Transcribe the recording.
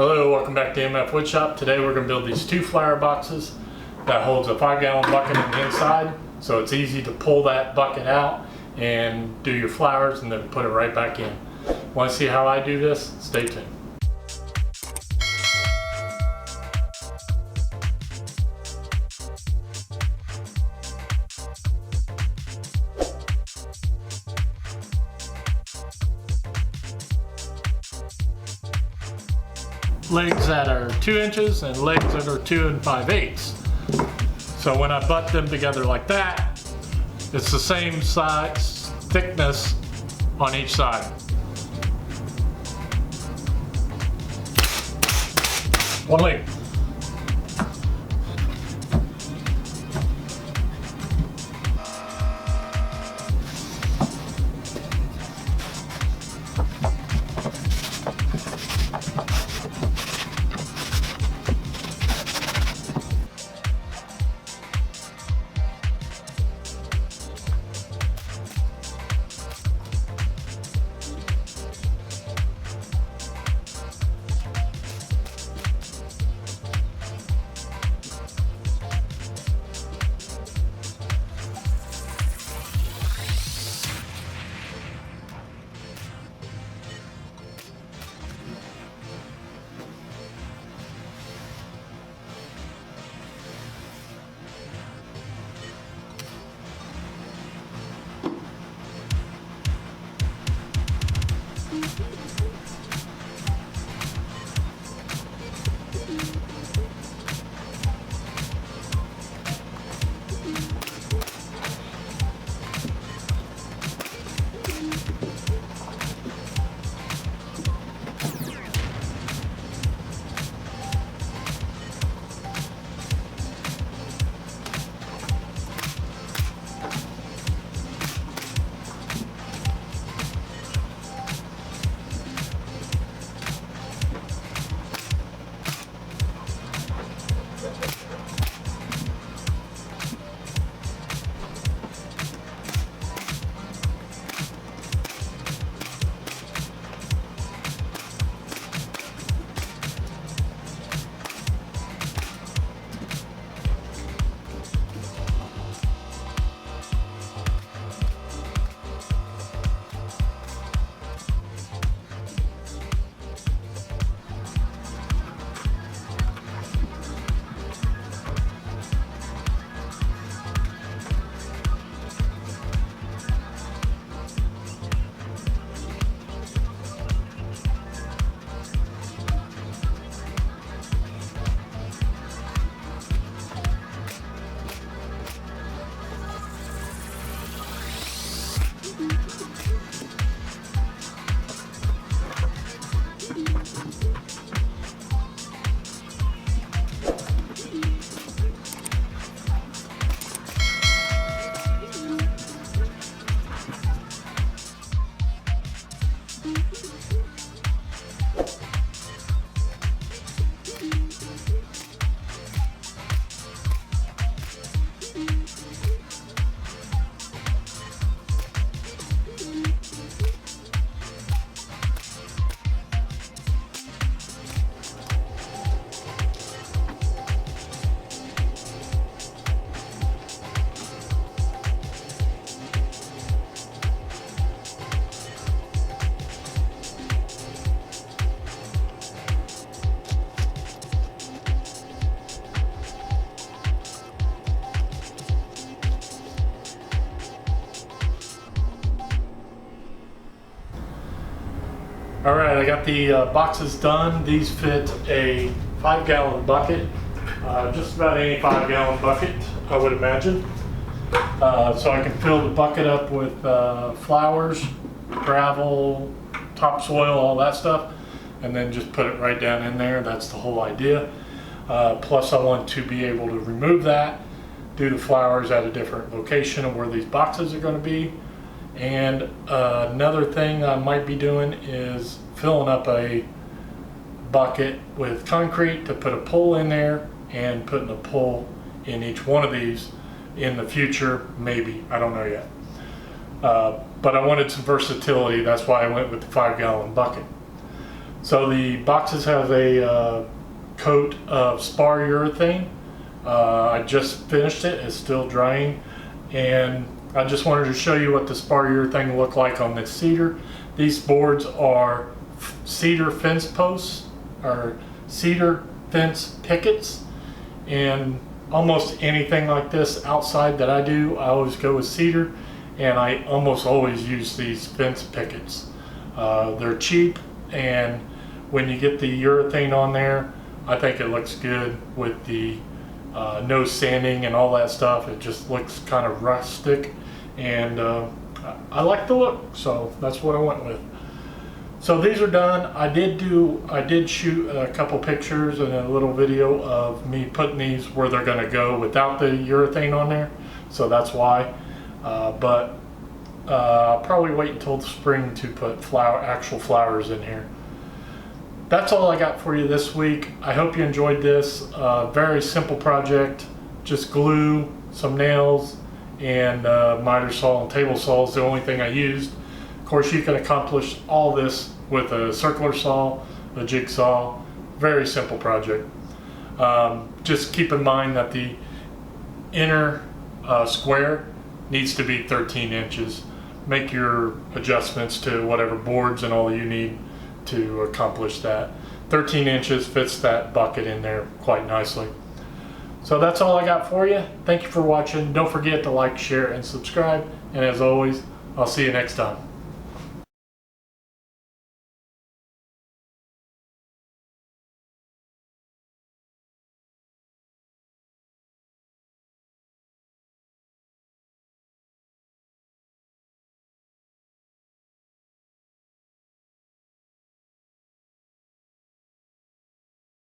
Hello, welcome back to MFWoodShop. Today we're going to build these 2 flower boxes that holds a 5-gallon bucket on the inside, so it's easy to pull that bucket out and do your flowers and then put it right back in. Want to see how I do this? Stay tuned. Legs that are 2 inches and legs that are 2 5/8. So when I butt them together like that, it's the same size, thickness on each side. One leg. Alright, I got the boxes done. These fit a 5-gallon bucket, just about any 5-gallon bucket, I would imagine. So I can fill the bucket up with flowers, gravel, topsoil, all that stuff, and then just put it right down in there. That's the whole idea. Plus I want to be able to remove that, do the flowers at a different location of where these boxes are going to be. And another thing I might be doing is filling up a bucket with concrete to put a pole in there and putting a pole in each one of these in the future, maybe. I don't know yet. But I wanted some versatility. That's why I went with the 5-gallon bucket. So the boxes have a coat of spar urethane. I just finished it, it's still drying, and I just wanted to show you what the spar urethane looked like on the Cedar. These boards are Cedar fence posts, or Cedar fence pickets, and almost anything like this outside that I do, I always go with Cedar, and I almost always use these fence pickets. They're cheap, and when you get the urethane on there, I think it looks good with the no sanding and all that stuff. It just looks kind of rustic, and I like the look, so that's what I went with. So these are done. I did shoot a couple pictures and a little video of me putting these where they're going to go without the urethane on there, so that's why. But I'll probably wait until the spring to put actual flowers in here. That's all I got for you this week. I hope you enjoyed this. Very simple project. Just glue, some nails, and miter saw and table saw is the only thing I used. Of course, you can accomplish all this with a circular saw, a jigsaw. Very simple project. Just keep in mind that the inner square needs to be 13 inches. Make your adjustments to whatever boards and all you need to accomplish that. 13 inches fits that bucket in there quite nicely. So that's all I got for you. Thank you for watching. Don't forget to like, share, and subscribe. And as always, I'll see you next time.